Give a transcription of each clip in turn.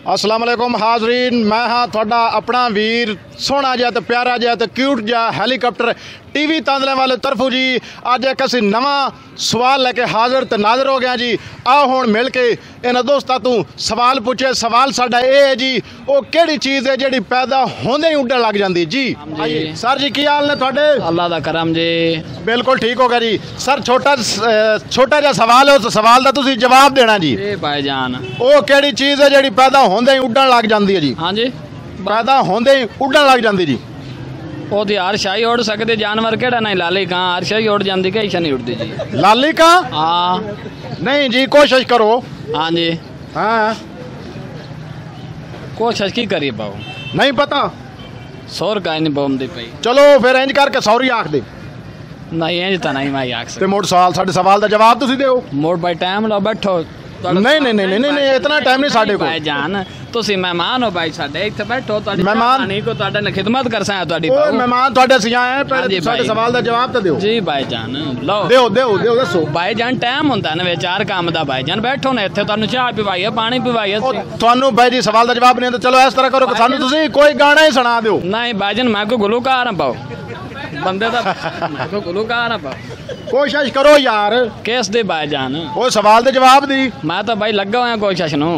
अस्सलाम वालेकुम हाजरीन, मैं हाँ थोड़ा अपना वीर सोहना जिहा ते प्यारा जिहा ते क्यूट जिहा हैलीकॉप्टर टीवी तांदले वाले तरफों जी। अज एक असीं नवां सवाल लैके हाजिर ते नाज़र हो गया जी। आओ हुण मिल के इन्हां दोस्तां तों सवाल पुछे। सवाल साडा ये है जी, वो किहड़ी चीज़ है जिहड़ी पैदा होंदे ही उड्डण लग जांदी जी? सर जी की हाल ने तुहाडे? अल्लाह दा करम जी, बिल्कुल ठीक हो गया जी। सर छोटा जिहा सवाल है, उस सवाल का तुसीं जवाब देना जी। भाईजान वो किहड़ी चीज़ है जिहड़ी पैदा होंदे ही उड्डण लग जांदी है जी? हाँ जी, पैदा होंदे ही उड्डण लग जांदी जी। वो तो हर शाही उड़ सकते जानवर केड़ा नहीं, लाली कहाँ हर शाही उड़ जाती, कई नहीं उड़ती जी। लाली का? हाँ नहीं जी, कोशिश करो। हाँ जी, हाँ कोशिश की करी पाओ, नहीं पता सोर का नहीं बोमदी पई। चलो फिर इंज करके सॉरी आख दे। नहीं इंज तो नहीं मैं आख ते सकता। मोड़ साडे सवाल का जवाब तुसीं दिओ। मोड़ भाई टाइम लो बैठो। नहीं नहीं नहीं नहीं नहीं, इतना टाइम नहीं साडे कोल। भाईजान तुसी मेहमान हो भाई साडे, इत्थे बैठो, तुहाडी मेहमान नहीं को तुहाडे ने खिदमत कर सा तुहाडी ओए पाओ। मेहमान तुहाडे सिया है, हाँ पहले जी साडे भाई। सवाल का जवाब तो दिओ। जी भाईजान लो दिओ दिओ दिओ दसो। भाईजान टाइम होंदा ना वे चार काम दा। भाईजान बैठो ने इत्थे, तुहानू चाह पिवाई पानी पिवाई। ओ ਤੁਹਾਨੂੰ भाई जी सवाल का जवाब नहीं आंदा। चलो इस तरह करो कि सानू तुसीं कोई गाना ही सुना दिओ। नहीं भाईजान मैं को गुलूकार पाओ, बंदे दा मैं को गुलूकार पाओ। कोशिश करो यार। किस दे भाईजान? वो सवाल के जवाब दी मैं तो भाई लगा हुआ कोशिश नू।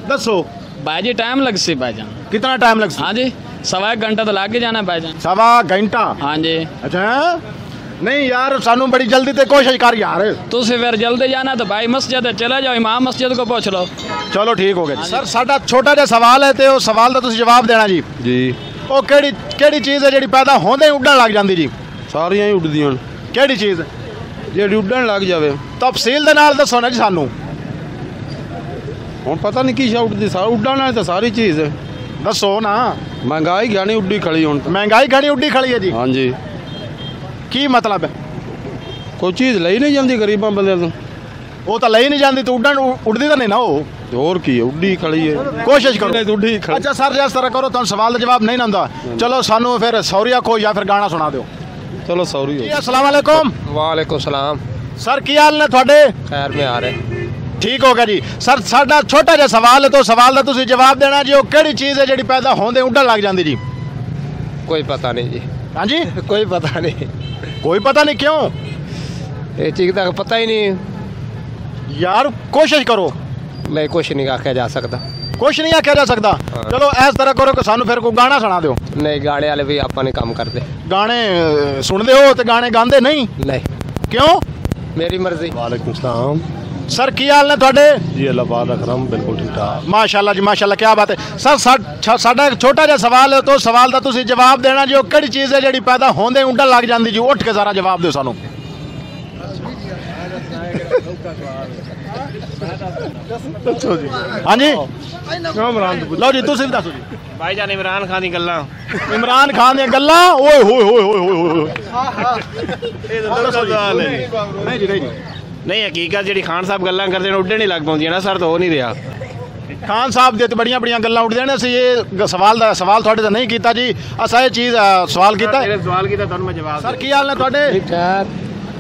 दसो भाई जी टाइम लग सी भाईजान। कितना टाइम लग? हाँ जी, सवा एक घंटा तो लग ही जाना भाईजान। सवा घंटा? हाँ जी। अच्छा नहीं यार, सानू बड़ी जल्दी ते कोशिश कर यार। तुसी फिर जल्दी जाना तो भाई मस्जिद चले जाओ, इमाम मस्जिद को पूछ लो। चलो ठीक हो गया जी। सर साडा छोटा जिहा सवाल है ते उस सवाल का तुसीं जवाब देना जी। जी वो किहड़ी चीज़ है जिहड़ी पैदा होंदे ही उड्डण लग जांदी जी? सारियां ही उड़दियां न। किहड़ी चीज़? ਜਿਹੜੀ ਉੱਡਣ ਲੱਗ ਜਾਵੇ। तफसील दे नाल दसो ना जी सानू। ਹੁਣ पता नहीं की शा उड़दी, सारा ਉੱਡਣ ਨਾਲ ਤਾਂ ਸਾਰੀ ਚੀਜ਼ ਹੈ। दसो ना। ਮਹਿੰਗਾਈ ਗਿਆਨੀ ਉੱਡੀ ਖੜੀ ਹੁਣ ਤਾਂ। महंगाई घणी उड्डी खड़ी है जी। ਹਾਂਜੀ, की मतलब है? ਕੋਈ ਚੀਜ਼ ਲਈ ਨਹੀਂ ਜਾਂਦੀ ਗਰੀਬਾਂ ਬੰਦਿਆਂ ਤੋਂ। वो तो लई नहीं जाती तो उड्डण उड़दी तो नहीं ना वो। ਤੇ ਹੋਰ ਕੀ ਹੈ, ਉੱਡੀ ਖੜੀ ਹੈ। कोशिश करो। ਨਹੀਂ ਤਾਂ ਉੱਡੀ ਖੜੀ। अच्छा सर जिस तरह करो, तुहानू सवाल का जवाब नहीं आंदा, चलो सानू फिर सॉरी आखो या फिर गाना सुना दो। ਚਲੋ ਸੌਰੀ जी ਹੋ। अस्सलाम वालेकुम। वालेकुम सलाम। सर की हाल ने तुहाडे? खैर में आ रहे। ठीक हो गया जी। सर साडा छोटा जिहा सवाल है तो सवाल का तुसीं जवाब देना जी। वो किहड़ी चीज़ है जिहड़ी पैदा होंदे उड्डण लग जांदी जी? कोई पता नहीं जी। हाँ जी, कोई पता नहीं, कोई पता नहीं क्यों ये चीज़ का पता ही नहीं। यार? कोशिश करो। मैं कुछ नहीं आख्या जा सकता। कुछ नहीं आख्या जा सकता। चलो इस तरह करो कि सानू फिर कोई गाना सुना दो। नहीं गाने वाले भी आपा नहीं काम करते। गाने सुनते हो तो गाने गांदे नहीं नहीं, क्यों? मेरी मर्जी। वालेकुम सलाम सर की हाल ने तुहाडे? जी, अल्लाह पाक दा करम, बिल्कुल ठीक ठाक। माशाल्लाह जी माशाल्लाह, क्या बात है। सर साडा एक छोटा जिहा सवाल है तो सवाल का तुसीं जवाब देना जी। वो किहड़ी चीज़ है जिहड़ी पैदा होंदे उड्डण लग जांदी जी? उठ के सारा जवाब दिओ सानू। दसो जी। हाँ जी इमरान लो जी, तुसीं भी दसो जी। भाईजान इमरान खान दी गल्लां। इमरान खान दी गल्लां? ओए होए होए होए होए। ਇਹ ਤਾਂ ਦਰਸਲ ਸਵਾਲ ਹੈ। नहीं जी नहीं जी। ਨਹੀਂ ਹਕੀਕਤ ਜਿਹੜੀ ਖਾਨ ਸਾਹਿਬ ਗੱਲਾਂ ਕਰਦੇ ਨੇ ਉੱਡਣ ਹੀ ਲੱਗ ਪਾਉਂਦੀਆਂ ਨਾ ਸਰ, ਤਾਂ ਹੋ ਨਹੀਂ ਰਿਹਾ। खान साहब दे तो बड़ियां बड़ियां गल्लां उठदियां ने। असीं ये सवाल तुहाडे तो नहीं कीता जी, असां ये चीज़ सवाल कीता। ਜਿਹੜੇ ਸਵਾਲ ਕੀਤਾ ਤੁਹਾਨੂੰ ਮੈਂ ਜਵਾਬ सर की हाल ने तुहाडे? ठीक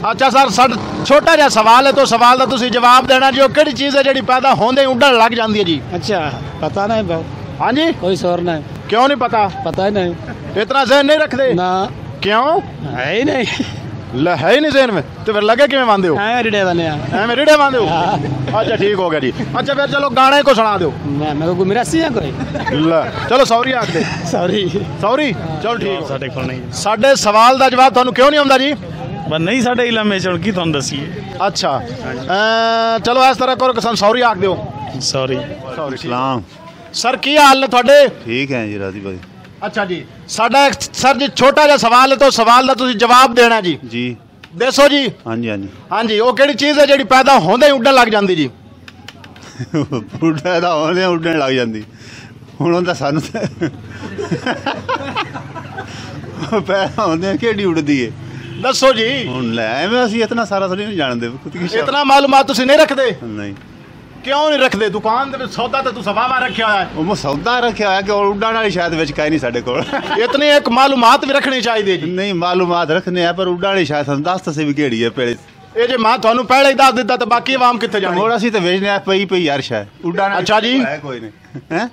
अच्छा सर साਡਾ छोटा जिहा सवाल है तो सवाल का तुसीं जवाब देना जी। वो किहड़ी चीज़ है जिहड़ी पैदा होंदे ही उड्डण लग जांदी है जी? अच्छा पता नहीं भाई, हाँ जी, कोई शोर नहीं, क्यों नहीं पता? पता ही नहीं इतना जहन नहीं रखते ना, क्यों? है ही नहीं। ले है ही नहीं जहन में तो फिर लगे किवें बांधे हो? रिडे बने ऐवें रीढ़े बांधे हो? अच्छा ठीक हो गया जी। अच्छा फिर चलो गाने को सुना दो। मैं को मिरासी है कोई। ले चलो सॉरी आख दे। सॉरी सॉरी चलो ठीक हो। ਸਾਡੇ ਕੋਲ ਨਹੀਂ साडे सवाल का जवाब ਤੁਹਾਨੂੰ क्यों नहीं आਉਂਦਾ जी? ਪਰ ਨਹੀਂ ਸਾਡੇ ਇਲਾਕੇ ਚ ਹੁਣ ਕੀ ਤੁਹਾਨੂੰ ਦਸੀਏ। अच्छा चलो इस तरह करो कि ਸਾਨੂੰ सॉरी आख ਦਿਓ। ਸੌਰੀ। सलाम। सर की हाल ने ਤੁਹਾਡੇ? ठीक है जी राजी भाई। अच्छा जी साडा सर जी छोटा जिहा सवाल है तो सवाल का तुसीं जवाब देना जी। जी दसो जी। हाँ जी हाँ जी। हाँ जी वो किहड़ी चीज़ है जिहड़ी पैदा होंदे ही उड्डण लग जांदी जी? ਉੱਡਣ ਦਾ ਹੋਣੇ ਉੱਡਣ ਲੱਗ ਜਾਂਦੀ। ਹੁਣ ਉਹਦਾ ਸਾਨੂੰ ਪੈਦਾ ਹੁੰਦੇ ਕਿਹੜੀ ਉੱਡਦੀ ਏ? दसो जी। ਹੁਣ ਲੈ ਐਵੇਂ ਅਸੀਂ ਇਤਨਾ ਸਾਰਾ ਥੋੜੀ ਨਹੀਂ ਜਾਣਦੇ। इतना मालूमात तुसीं नहीं रखदे? ਨਹੀਂ, क्यों नहीं रखदे? दुकान दे विच सौदा ते तुसीं वाह रखिया होया है। ਉਹ ਮੈਂ ਸੌਦਾ ਰੱਖਿਆ ਹੋਇਆ ਕਿ ਉਹ ਉੱਡਣ ਵਾਲੀ ਸ਼ਾਇਦ ਵਿੱਚ ਕਾਈ ਨਹੀਂ ਸਾਡੇ ਕੋਲ। इतनी एक मालूमात भी रखनी चाहिए जी। ਨਹੀਂ ਮਾਲੂਮਾਤ ਰੱਖਨੇ ਆ ਪਰ ਉੱਡਣ ਵਾਲੀ ਸ਼ਾਇਦ ਸਾਨੂੰ ਦੱਸ ਤਸੇ ਵੀ ਕਿਹੜੀ ਹੈ ਪਹਿਲੇ। ये जे मैं ਤੁਹਾਨੂੰ ਪਹਿਲੇ ਹੀ ਦੱਸ ਦਿੱਤਾ ਤੇ ਬਾਕੀ ਆਵਾਮ ਕਿੱਥੇ ਜਾਣੀ? ਹੋਰ ਅਸੀਂ ਤਾਂ ਵੇਚਨੇ ਆ ਪਈ ਪਈ ਯਾਰ ਸ਼ਾਇਦ ਉੱਡਣ। ਅੱਛਾ ਜੀ। ਹੈ ਕੋਈ ਨਹੀਂ ਹੈ।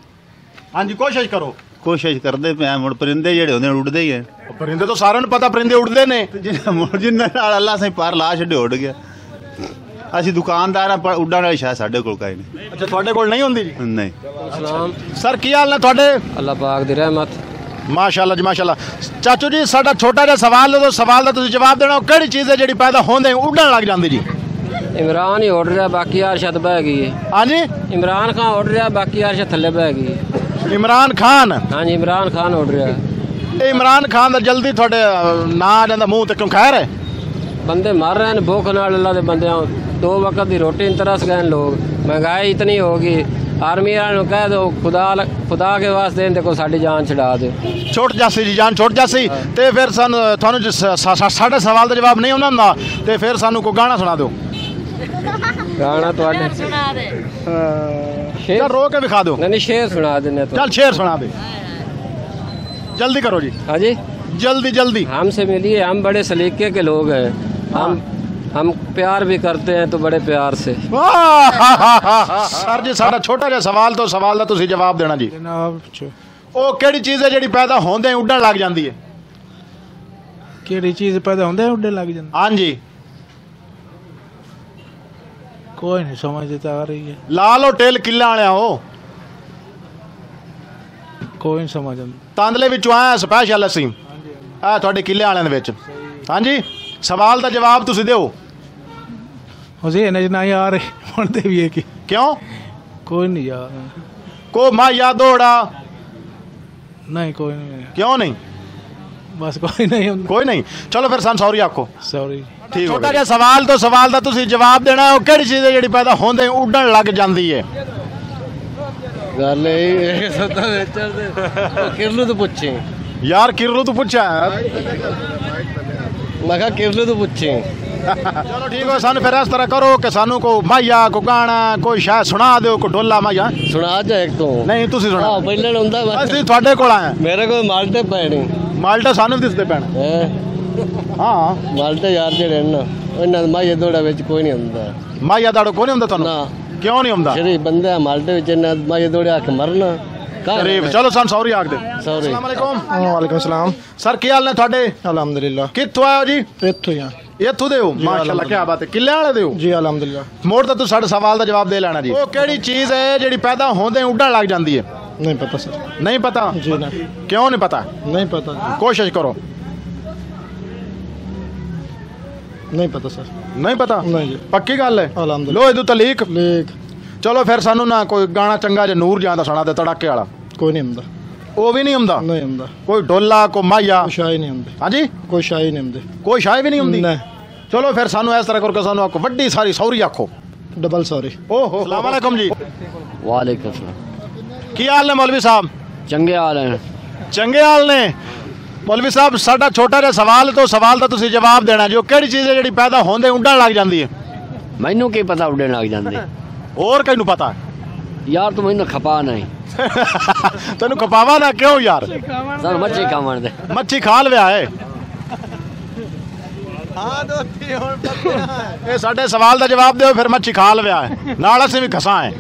ਹਾਂਜੀ ਕੋਸ਼ਿਸ਼ ਕਰੋ। ਕੋਸ਼ਿਸ਼ ਕਰਦੇ ਪਏ ਮੁੜ ਪਰਿੰਦੇ ਜਿਹੜੇ ਹੁੰਦੇ ਨੇ ਉੱਡਦੇ ਹੀ ਹੈ ਪਰਿੰਦੇ ਤਾਂ ਸਾਰਿਆਂ ਨੂੰ ਪਤਾ ਪਰਿੰਦੇ ਉੱਡਦੇ ਨੇ। ਜਿੰਨਾ ਨਾਲ ਅੱਲਾ ਸੇ ਪਰ ਲਾ ਛੱਡੇ ਉੱਡ ਗਿਆ। ਅਸੀਂ ਦੁਕਾਨਦਾਰ ਆ ਪਰ ਉੱਡਣ ਵਾਲੀ ਸ਼ਾਇਦ ਸਾਡੇ ਕੋਲ ਕਾਈ ਨਹੀਂ। ਅੱਛਾ ਤੁਹਾਡੇ ਕੋਲ ਨਹੀਂ ਹੁੰਦੀ ਜੀ? ਨਹੀਂ। ਸਰ ਕੀ ਹਾਲ ਨੇ ਤੁਹਾਡੇ? ਅੱਲਾਹ ਪਾਕ ਦੀ ਰਹਿਮਤ। ਮਾਸ਼ਾਅੱਲਾ ਜੀ ਮਾਸ਼ਾਅੱਲਾ। ਚਾਚੂ ਜੀ ਸਾਡਾ ਛੋਟਾ ਜਿਹਾ ਸਵਾਲ ਹੈ, ਸਵਾਲ ਦਾ ਤੁਸੀਂ ਜਵਾਬ ਦੇਣਾ। ਕਿਹੜੀ ਚੀਜ਼ ਹੈ ਜਿਹੜੀ ਪੈਦਾ ਹੁੰਦੇ ਉੱਡਣ ਲੱਗ ਜਾਂਦੀ ਜੀ? ਇਮਰਾਨ ਹੀ ਉੱਡ ਰਿਹਾ, ਬਾਕੀ ਅਰਸ਼ਦ ਬਹਿ ਗਈ ਹੈ। ਹਾਂਜੀ ਇਮਰਾਨ ਖਾਨ ਉੱਡ ਰਿਹਾ, ਬਾਕੀ ਅਰਸ਼ਦ ਥੱਲੇ ਬਹਿ ਗਈ ਹੈ। ਇਮਰਾਨ ਖਾਨ? ਹਾਂਜੀ ਇਮਰਾਨ ਖਾਨ ਉੱਡ ਰਿਹਾ। ਇਹ ਇਮਰਾਨ ਖਾਨ ਦਾ ਜਲਦੀ ਤੁਹਾਡੇ ਨਾਂ ਆ ਜਾਂਦਾ ਮੂੰਹ ਤੇ, ਕਿਉਂ ਖੈਰ ਹੈ? ਬੰਦੇ मर रहे हैं भूख नाल। अल्लाह दे बंदे 2 वक्त की रोटी तरस गए लोग। महंगाई इतनी होगी, आर्मी वालों कह दो खुदा के वास्ते देखो साड़ी जान छड़ा दो। ਛੁੱਟ ਜਾਸੀ ਜੀ, ਜਾਨ ਛੁੱਟ ਜਾਸੀ। ਤੇ ਫਿਰ ਸਾਨੂੰ ਤੁਹਾਨੂੰ ਸਾਡੇ ਸਵਾਲ ਦਾ ਜਵਾਬ ਨਹੀਂ ਆਉਂਦਾ ਹੁੰਦਾ ਤੇ ਫਿਰ ਸਾਨੂੰ ਕੋਈ ਗਾਣਾ ਸੁਣਾ ਦਿਓ। गाना तो सुना दे। ਚੱਲ ਰੋ ਕੇ ਵਿਖਾ ਦਿਓ। नहीं शेर सुना देने तो। ਚੱਲ ਸ਼ੇਰ ਸੁਣਾ ਦੇ, ਜਲਦੀ ਕਰੋ ਜੀ, हाँ जी ਜਲਦੀ ਜਲਦੀ। हमसे मिलिए, हम बड़े सलीके के लोग हैं। हम प्यार भी करते हैं तो बड़े प्यार से। ਸਰ ਜੀ ਸਾਡਾ ਛੋਟਾ ਜਿਹਾ ਸਵਾਲ ਤੋਂ ਸਵਾਲ ਦਾ ਤੁਸੀਂ ਜਵਾਬ ਦੇਣਾ ਜੀ। ਜਨਾਬ ਉਹ ਕਿਹੜੀ ਚੀਜ਼ ਹੈ ਜਿਹੜੀ ਪੈਦਾ ਹੁੰਦੇ ਹੀ ਉੱਡਣ ਲੱਗ ਜਾਂਦੀ ਹੈ? ਕਿਹੜੀ ਚੀਜ਼ ਪੈਦਾ ਹੁੰਦੇ ਉੱਡੇ ਲੱਗ ਜਾਂਦੇ? ਹਾਂਜੀ ਕੋਈ ਨਹੀਂ ਸਮਝ ਤਾਂ ਆ ਰਹੀ ਹੈ। ਲਾ ਲਓ ਟੇਲ ਕਿੱਲਾ ਵਾਲਿਆ ਉਹ ਕੋਈ ਨਹੀਂ ਸਮਝ ਆਉਂਦੀ। ਤਾਂਦਲੇ ਵਿੱਚੋਂ ਆਇਆ ਸਪੈਸ਼ਲ ਅਸੀਂ ਆ ਤੁਹਾਡੇ ਕਿੱਲੇ ਵਾਲਿਆਂ ਦੇ ਵਿੱਚ। ਹਾਂਜੀ ਸਵਾਲ ਦਾ ਜਵਾਬ ਤੁਸੀਂ ਦਿਓ। ਉਸੇ ਨੇ ਨਾ ਯਾਰ ਬਣਦੇ ਵੀ ਹੈ ਕਿ ਕਿਉਂ? ਕੋਈ ਨਹੀਂ ਯਾਰ। ਕੋ ਮਾ ਯਾਦੋੜਾ? ਨਹੀਂ ਕੋਈ ਨਹੀਂ, ਕਿਉਂ ਨਹੀਂ? ਬਸ ਕੋਈ ਨਹੀਂ ਹੁੰਦਾ। ਕੋਈ ਨਹੀਂ। ਚਲੋ ਫਿਰ ਸਾਨੂੰ ਸੌਰੀ ਆਖੋ। ਸੌਰੀ। ਠੀਕ ਛੋਟਾ ਜਿਹਾ ਸਵਾਲ ਤੋਂ ਸਵਾਲ ਦਾ ਤੁਸੀਂ ਜਵਾਬ ਦੇਣਾ। ਉਹ ਕਿਹੜੀ ਚੀਜ਼ ਹੈ ਜਿਹੜੀ ਪੈਦਾ ਹੁੰਦੇ ਉੱਡਣ ਲੱਗ ਜਾਂਦੀ ਹੈ? गल यही सदा वेचर दे किरलू तो पूछे यार किरलू तो पूछा मैं कहा किरलू तो पूछे। चलो ठीक है सानू फिर इस तरह करो कि सानू को माया को गाना कोई शायद सुना दो को ढोला माया सुना जा एक तो नहीं तुसी सुना हां पहले हुंदा ਅਸੀਂ ਤੁਹਾਡੇ ਕੋਲ ਆਏ मेरे को माल्टे पैने ਮਾਲਟਾ ਸਾਨੂੰ ਵੀ ਦਿਸਦੇ ਪੈਣ ਹਾਂ माल्टे यार ਜਿਹੜੇ ਨਾ ਉਹਨਾਂ ਮਾਇਆ ਦੋੜਾ ਵਿੱਚ ਕੋਈ ਨਹੀਂ ਹੁੰਦਾ ਮਾਇਆ ਦਾੜੋ ਕੋਈ ਨਹੀਂ ਹੁੰਦਾ ਤੁਹਾਨੂੰ ਨਾ ਕਿਉਂ ਨਹੀਂ ਹੁੰਦਾ ਸ਼ਰੀ ਬੰਦੇ ਮਾਲਟੇ ਵਿੱਚ ਨਾ ਮਾਇਆ ਦੋੜੇ ਆ ਕੇ ਮਰਨਾ ਗਰੀਬ ਚਲੋ ਸਾਨੂੰ ਸੌਰੀ ਆਖ ਦੇ ਸੌਰੀ अस्सलाम वालेकुम ਵਾਲੇਕੁਮ ਸਲਾਮ। ਸਰ ਕੀ ਹਾਲ ਨੇ ਤੁਹਾਡੇ ਅਲਹਮਦੁਲਿਲਾ। ਕਿੱਥੋਂ ਆਏ ਹੋ ਜੀ ਇੱਥੋਂ ਹੀ ਆ ਇੱਥੋਂ ਦੇ ਹੋ ਮਾਸ਼ਾਅੱਲਾ ਕੀ ਬਾਤ ਹੈ ਕਿੱਲੇ ਵਾਲੇ ਦੇ ਹੋ ਜੀ ਅਲਹਮਦੁਲਿਲਾ। ਮੋੜ ਤਾਂ ਤੁਸੀਂ ਸਾਡੇ ਸਵਾਲ ਦਾ ਜਵਾਬ ਦੇ ਲੈਣਾ ਜੀ ਉਹ ਕਿਹੜੀ ਚੀਜ਼ ਹੈ ਜਿਹੜੀ ਪੈਦਾ ਹੁੰਦੇ ਉੱਡਣ ਲੱਗ ਜਾਂਦੀ ਹੈ ਨਹੀਂ ਪਤਾ ਸਰ। ਨਹੀਂ ਪਤਾ ਜੀ ਨਾ ਕਿਉਂ ਨਹੀਂ ਪਤਾ ਨਹੀਂ ਪਤਾ। ਕੋਸ਼ਿਸ਼ ਕਰੋ ਨਹੀਂ ਪਤਾ ਸਰ। ਨਹੀਂ ਪਤਾ ਨਹੀਂ ਜੀ। ਪੱਕੀ ਗੱਲ ਹੈ ਅਲਹਮਦੁਲਿਲਾ। ਲੋ ਇਹਦੂ ਤਲੀਕ ਲੇਕ ਚਲੋ ਫਿਰ ਸਾਨੂੰ ਨਾ ਕੋਈ ਗਾਣਾ ਚੰਗਾ ਜਿਹਾ ਨੂਰ ਜਾਂਦਾ ਸੁਣਾ ਦੇ ਤੜਾਕੇ ਵਾਲਾ ਕੋਈ ਨਹੀਂ ਹੁੰਦਾ। ਉਹ ਵੀ ਨਹੀਂ ਹੁੰਦਾ ਨਹੀਂ ਹੁੰਦਾ। ਕੋਈ ਢੋਲਾ ਕੋ ਮਾਇਆ ਕੋਈ ਸ਼ਾਇ ਨਹੀਂ ਹੁੰਦੇ। ਹਾਂਜੀ ਕੋਈ ਸ਼ਾਇ ਨਹੀਂ ਹੁੰਦੇ। ਕੋਈ ਸ਼ਾਇ ਵੀ ਨਹੀਂ ਹੁੰਦੀ ਨਹੀਂ। ਚਲੋ ਫਿਰ ਸਾਨੂੰ ਇਸ ਤਰ੍ਹਾਂ ਕਰਕੇ ਸਾਨੂੰ ਆਖੋ ਵੱਡੀ ਸਾਰੀ ਸੌਰੀ ਆਖੋ ਡਬਲ ਸੌਰੀ। ਓਹੋ अस्सलाम वालेकुम जी वालेकुम सलाम। ਕੀ ਹਾਲ ਨੇ ਮੌਲਵੀ ਸਾਹਿਬ ਚੰਗੇ ਹਾਲ ਹੈ ਚੰਗੇ ਹਾਲ ਨੇ ਮੌਲਵੀ ਸਾਹਿਬ ਸਾਡਾ ਛੋਟਾ ਜਿਹਾ ਸਵਾਲ ਤੋਂ ਸਵਾਲ ਦਾ ਤੁਸੀਂ ਜਵਾਬ ਦੇਣਾ ਜੋ ਕਿਹੜੀ ਚੀਜ਼ ਹੈ ਜਿਹੜੀ ਪੈਦਾ ਹੁੰਦੇ ਉੱਡਣ ਲੱਗ ਜਾਂਦੀ ਹੈ ਮੈਨੂੰ ਕੀ ਪਤਾ ਉੱਡਣ ਲੱਗ ਜਾਂਦੇ ਹੋਰ ਕਿਹਨੂੰ ਪਤਾ ਯਾਰ ਤੂੰ ਮੈਨੂੰ ਖਪਾ ਨਹੀਂ ਤੈਨੂੰ ਖਪਾਵਾ ਨਾ ਕਿਉਂ ਯਾਰ ਸਰ ਮੱਛੀ ਖਾਵਣ ਦੇ ਮੱਛੀ ਖਾ ਲਵਿਆ ਏ ਇਹ ਸਾਡੇ ਸਵਾਲ ਦਾ ਜਵਾਬ ਦਿਓ ਫਿਰ ਮੱਛੀ ਖਾ ਲਵਿਆ ਹੈ ਨਾਲ ਅਸੀਂ ਵੀ ਖਸਾਂ ਹੈ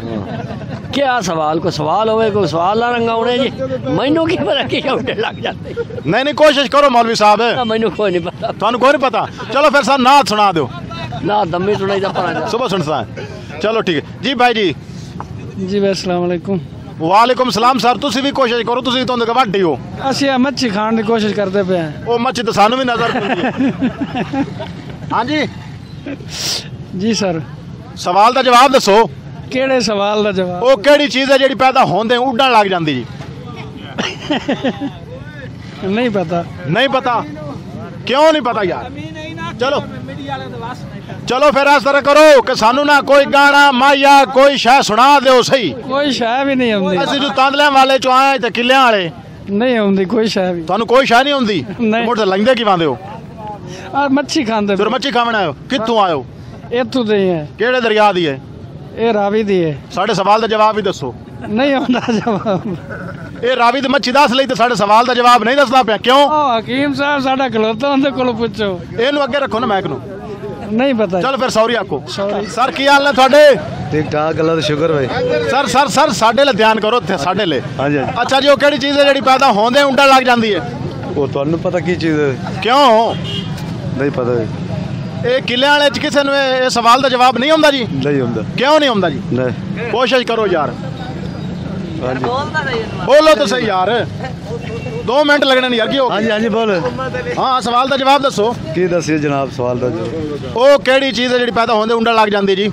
क्या सवाल को सवाल होवे कोई सवाल ना रंगाउणे जी मैनू की पता कि उड़े लग जाते नहीं नहीं कोशिश करो मौलवी साहब मैनू कोई नहीं पता ਤੁਹਾਨੂੰ ਕੋਈ ਨਹੀਂ ਪਤਾ ਚਲੋ ਫਿਰ ਸਾਨੂੰ ਨਾਤ ਸੁਣਾ ਦਿਓ ना दम्मी सुनाई दा परा सुबह सुनता है चलो ठीक है जी भाई जी जी भाई अस्सलाम वालेकुम। वालेकुम सलाम सर ਤੁਸੀਂ ਵੀ ਕੋਸ਼ਿਸ਼ ਕਰੋ ਤੁਸੀਂ ਤੋਂ ਵੱਡੇ ਹੋ ਅਸੀਂ ਆ ਮੱਛੀ ਖਾਣ ਦੀ ਕੋਸ਼ਿਸ਼ ਕਰਦੇ ਪਏ ਹਾਂ। ਉਹ ਮੱਛੀ ਤਾਂ ਸਾਨੂੰ ਵੀ ਨਜ਼ਰ ਪੈਂਦੀ ਹੈ ਹਾਂਜੀ ਜੀ ਸਰ ਸਵਾਲ ਦਾ ਜਵਾਬ ਦੱਸੋ ਕਿਹੜੇ ਸਵਾਲ ਦਾ ਜਵਾਬ? ਉਹ ਕਿਹੜੀ ਚੀਜ਼ ਹੈ ਜਿਹੜੀ ਪੈਦਾ ਹੁੰਦੇ ਉੱਡਣ ਲੱਗ ਜਾਂਦੀ ਜੀ ਨਹੀਂ ਪਤਾ। ਨਹੀਂ ਪਤਾ ਕਿਉਂ ਨਹੀਂ ਪਤਾ ਯਾਰ ਚਲੋ ਚਲੋ ਫਿਰ ਇਸ ਤਰ੍ਹਾਂ ਕਰੋ ਕਿ ਸਾਨੂੰ ਨਾ ਕੋਈ ਗਾਣਾ ਮਾਇਆ ਕੋਈ ਸ਼ੈ ਸੁਣਾ ਦਿਓ ਸਹੀ ਕੋਈ ਸ਼ੈ ਵੀ ਨਹੀਂ ਆਉਂਦੀ। ਅਸੀਂ ਜੋ ਤਾਂਦਲਿਆਂ ਵਾਲੇ ਚੋਂ ਆਏ ਤੇ ਕਿੱਲਿਆਂ ਵਾਲੇ ਨਹੀਂ ਆਉਂਦੀ ਕੋਈ ਸ਼ੈ ਵੀ। ਤੁਹਾਨੂੰ ਕੋਈ ਸ਼ੈ ਨਹੀਂ ਹੁੰਦੀ ਨਹੀਂ। ਮੁੜ ਤੇ ਲੰਘਦੇ ਕੀ ਵਾਂਦੇ ਹੋ ਆ ਮੱਛੀ ਖਾਂਦੇ ਫਿਰ ਮੱਛੀ ਖਾਵਣ ਆਇਓ ਕਿੱਥੋਂ ਆਇਓ ਇੱਥੋਂ ਦੇ ਹੀ ਹੈ। ਕਿਹੜੇ ਦਰਿਆ ਦੀ ਹੈ ਇਹ ਰਾਵੀ ਦੀ ਹੈ। ਸਾਡੇ ਸਵਾਲ ਦਾ ਜਵਾਬ ਵੀ ਦੱਸੋ ਨਹੀਂ ਆਉਂਦਾ ਜਵਾਬ। ਇਹ ਰਾਵੀ ਦੀ ਮੱਛੀ ਦੱਸ ਲਈ ਤੇ ਸਾਡੇ ਸਵਾਲ ਦਾ ਜਵਾਬ ਨਹੀਂ ਦੱਸਦਾ ਪਿਆ ਕਿਉਂ ਉਹ ਹਕੀਮ ਸਾਹਿਬ ਸਾਡਾ ਖਲੋਤਾ ਉਹਦੇ ਕੋਲੋਂ ਪੁੱਛੋ। ਇਹਨੂੰ ਅੱਗੇ ਰੱਖੋ ਨਾ ਮੈਕ ਨੂੰ ਨਹੀਂ ਪਤਾ। ਚਲ ਫਿਰ ਸੌਰੀ ਆਖੋ Sorry। ਸਰ ਕੀ ਹਾਲ ਨੇ ਤੁਹਾਡੇ ठीक ठाक अल्लाह का शुक्र भाई ਸਰ ਸਰ ਸਰ ਸਾਡੇ ਲਈ ਧਿਆਨ ਕਰੋ ਇੱਥੇ ਸਾਡੇ ਲਈ हाँ जी हाँ ਅੱਛਾ ਜੀ ਉਹ ਕਿਹੜੀ ਚੀਜ਼ ਹੈ ਜਿਹੜੀ ਪੈਦਾ ਹੁੰਦੇ ਉੱਡਣ ਲੱਗ ਜਾਂਦੀ ਹੈ जी वो थानू पता की चीज़ है ਕਿਉਂ नहीं पता जी ਇਹ ਕਿੱਲਿਆਂ ਵਾਲੇ ਚ ਕਿਸੇ ਨੂੰ ਇਹ ਸਵਾਲ ਦਾ ਜਵਾਬ ਨਹੀਂ ਆਉਂਦਾ ਜੀ नहीं होंगे ਕਿਉਂ ਨਹੀਂ ਆਉਂਦਾ ਜੀ नहीं ਕੋਸ਼ਿਸ਼ ਕਰੋ ਯਾਰ हाँ जी ਬੋਲੋ ਤਾਂ ਸਹੀ ਯਾਰ 2 ਮਿੰਟ ਲੱਗਣੇ ਨੇ ਯਾਰ ਕੀ ਹੋ हाँ ਗਿਆ जी हाँ जी बोल ਹਾਂ ਸਵਾਲ ਦਾ ਜਵਾਬ ਦੱਸੋ की दसिए जनाब सवाल का जो ਉਹ ਕਿਹੜੀ ਚੀਜ਼ ਹੈ ਜਿਹੜੀ ਪੈਦਾ ਹੁੰਦੇ ਉੱਡਣ ਲੱਗ ਜਾਂਦੀ ਜੀ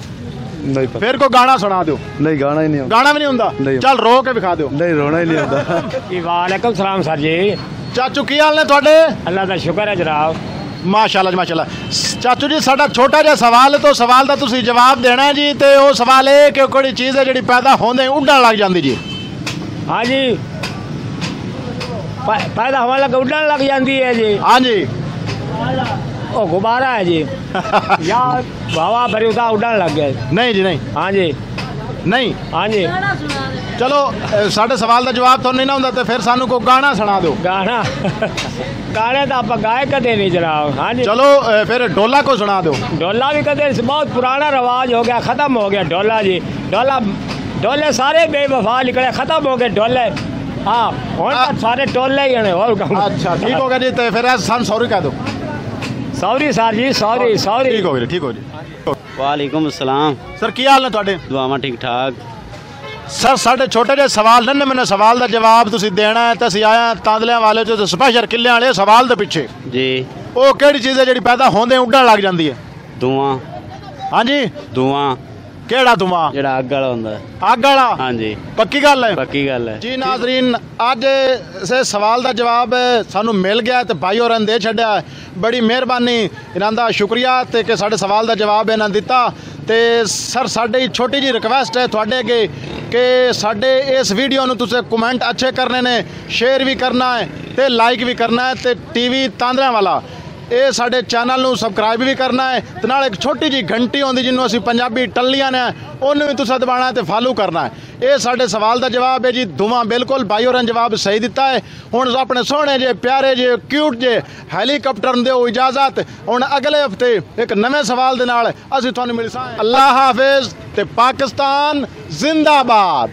नहीं पता ਫਿਰ ਕੋਈ ਗਾਣਾ ਸੁਣਾ ਦਿਓ नहीं गाना ही नहीं होता ਗਾਣਾ ਵੀ ਨਹੀਂ ਹੁੰਦਾ ਨਹੀਂ। ਚੱਲ ਰੋ ਕੇ ਵਿਖਾ ਦਿਓ नहीं रोना ही नहीं होता वालेकुम सलाम सर जी ਚਾਚੂ ਕੀ ਹਾਲ ਨੇ ਤੁਹਾਡੇ अल्लाह का शुक्र है जनाब ਮਾਸ਼ਾਅੱਲਾ ਜੀ ਮਾਸ਼ਾਅੱਲਾ ਚਾਚੂ ਜੀ ਸਾਡਾ ਛੋਟਾ ਜਿਹਾ ਸਵਾਲ ਹੈ ਤੋਂ ਸਵਾਲ ਦਾ ਤੁਸੀਂ ਜਵਾਬ ਦੇਣਾ ਹੈ ਜੀ ਤੇ ਉਹ ਸਵਾਲ ਇਹ ਕਿ ਕਿਹੜੀ ਚੀਜ਼ ਹੈ ਜਿਹੜੀ ਪੈਦਾ ਹੁੰਦੇ ਉੱਡਣ ਲੱਗ ਜਾਂਦੀ ਜੀ हाँ जी पैदा होने लग उड़न लग जाती है जी ਹਾਂਜੀ ओ गुब्बारा है जी या हवा भरी उदा उड़न लग गए ਨਹੀਂ ਜੀ ਨਹੀਂ हाँ जी ਨਹੀਂ हाँ जी ਚਲੋ ਸਾਡੇ ਸਵਾਲ ਦਾ ਜਵਾਬ ਤੁਹਾਨੂੰ ਨਹੀਂ ਨਾ ਹੁੰਦਾ ਤੇ ਫਿਰ ਸਾਨੂੰ ਕੋਈ ਗਾਣਾ ਸੁਣਾ ਦਿਓ गाना गाने तो आप गाए कदे नहीं जनाब हाँ जी ਚਲੋ ਫਿਰ ਢੋਲਾ ਕੋ ਸੁਣਾ ਦਿਓ ढोला भी कदे बहुत पुराना रवाज हो गया ख़त्म हो गया ढोला जी ढोला ढोले सारे बेवफा निकले ख़त्म हो गए ढोले हाँ और सारे टोले ही हैं और ਅੱਛਾ ਠੀਕ ਹੋ ਗਿਆ ਜੀ ਤੇ ਫਿਰ ਸਾਨੂੰ ਸੌਰੀ ਕਹਿ ਦਿਓ सॉरी सर जी सॉरी सॉरी ਠੀਕ ਹੋ ਗਿਆ ਜੀ ਠੀਕ ਹੋ ਜੀ वालेकुम अस्सलाम ਸਰ ਕੀ ਹਾਲ ਨੇ ਤੁਹਾਡੇ दुआवां ठीक ठाक ਸਰ ਸਾਡੇ ਛੋਟੇ ਜਿਹੇ ਸਵਾਲ ਨੇ ਮੈਨੂੰ ਸਵਾਲ ਦਾ ਜਵਾਬ ਤੁਸੀਂ ਦੇਣਾ ਹੈ ਤੇ ਅਸੀਂ ਆਇਆ ਤਾਂਦਲਿਆਂ ਵਾਲੇ ਚੋਂ ਸਪੈਸ਼ਲ ਕਿੱਲਿਆਂ ਵਾਲੇ ਸਵਾਲ ਦੇ ਪਿੱਛੇ जी ਉਹ ਕਿਹੜੀ ਚੀਜ਼ ਹੈ ਜਿਹੜੀ ਪੈਦਾ ਹੁੰਦੇ ਉੱਡਣ ਲੱਗ ਜਾਂਦੀ ਹੈ धुआं ਹਾਂਜੀ धुआं ਕਿਹੜਾ ਧੂਆਂ ਜਿਹੜਾ ਅੱਗ ਵਾਲਾ ਹੁੰਦਾ ਅੱਗ ਵਾਲਾ ਹਾਂਜੀ ਪੱਕੀ ਗੱਲ ਹੈ ਪੱਕੀ ਗੱਲ ਹੈ ਜੀ ਨਾਜ਼ਰੀਨ ਅੱਜ ਇਸ ਸਵਾਲ ਦਾ ਜਵਾਬ ਸਾਨੂੰ ਮਿਲ ਗਿਆ ਤੇ ਭਾਈ ਹੋਰਾਂ ਨੇ ਦੇ ਛੱਡਿਆ ਬੜੀ ਮਿਹਰਬਾਨੀ ਇਹਨਾਂ ਦਾ ਸ਼ੁਕਰੀਆ ਤੇ ਕਿ ਸਾਡੇ ਸਵਾਲ ਦਾ ਜਵਾਬ ਇਹਨਾਂ ਦਿੱਤਾ ਤੇ ਸਰ ਸਾਡੀ ਛੋਟੀ ਜੀ ਰਿਕਵੈਸਟ ਹੈ ਤੁਹਾਡੇ ਅੱਗੇ ਕਿ ਸਾਡੇ ਇਸ ਵੀਡੀਓ ਨੂੰ ਤੁਸੀਂ ਕਮੈਂਟ ਅੱਛੇ ਕਰਨੇ ਨੇ ਸ਼ੇਅਰ ਵੀ ਕਰਨਾ ਹੈ ਤੇ ਲਾਈਕ ਵੀ ਕਰਨਾ ਹੈ ਤੇ ਟੀਵੀ ਤਾਂਦਰਿਆਂ ਵਾਲਾ ਇਹ ਸਾਡੇ ਚੈਨਲ ਨੂੰ ਸਬਸਕ੍ਰਾਈਬ ਵੀ ਕਰਨਾ ਹੈ ਤੇ ਨਾਲ ਇੱਕ ਛੋਟੀ ਜੀ ਘੰਟੀ ਹੁੰਦੀ ਜਿਹਨੂੰ ਅਸੀਂ ਪੰਜਾਬੀ ਟੱਲੀਆਂ ਨੇ ਉਹਨੂੰ ਵੀ ਤੁਸੀਂ ਦਬਾਉਣਾ ਤੇ ਫਾਲੋ ਕਰਨਾ ਹੈ ਇਹ ਸਾਡੇ ਸਵਾਲ ਦਾ ਜਵਾਬ ਹੈ ਜੀ ਧੂਆਂ ਬਿਲਕੁਲ ਭਾਈ ਹੋਰਾਂ ਨੇ ਜਵਾਬ ਸਹੀ ਦਿੱਤਾ ਹੈ ਹੁਣ ਆਪਣੇ ਸੋਹਣੇ ਜੇ ਪਿਆਰੇ ਜੇ ਕਿਊਟ ਜੇ ਹੈਲੀਕਾਪਟਰ ਨੂੰ ਦਿਓ ਇਜਾਜ਼ਤ ਹੁਣ ਅਗਲੇ ਹਫਤੇ ਇੱਕ ਨਵੇਂ ਸਵਾਲ ਦੇ ਨਾਲ ਅਸੀਂ ਤੁਹਾਨੂੰ ਮਿਲਸਾਂ ਅੱਲਾਹ ਹਾਫਿਜ਼ ਤੇ ਪਾਕਿਸਤਾਨ ਜ਼ਿੰਦਾਬਾਦ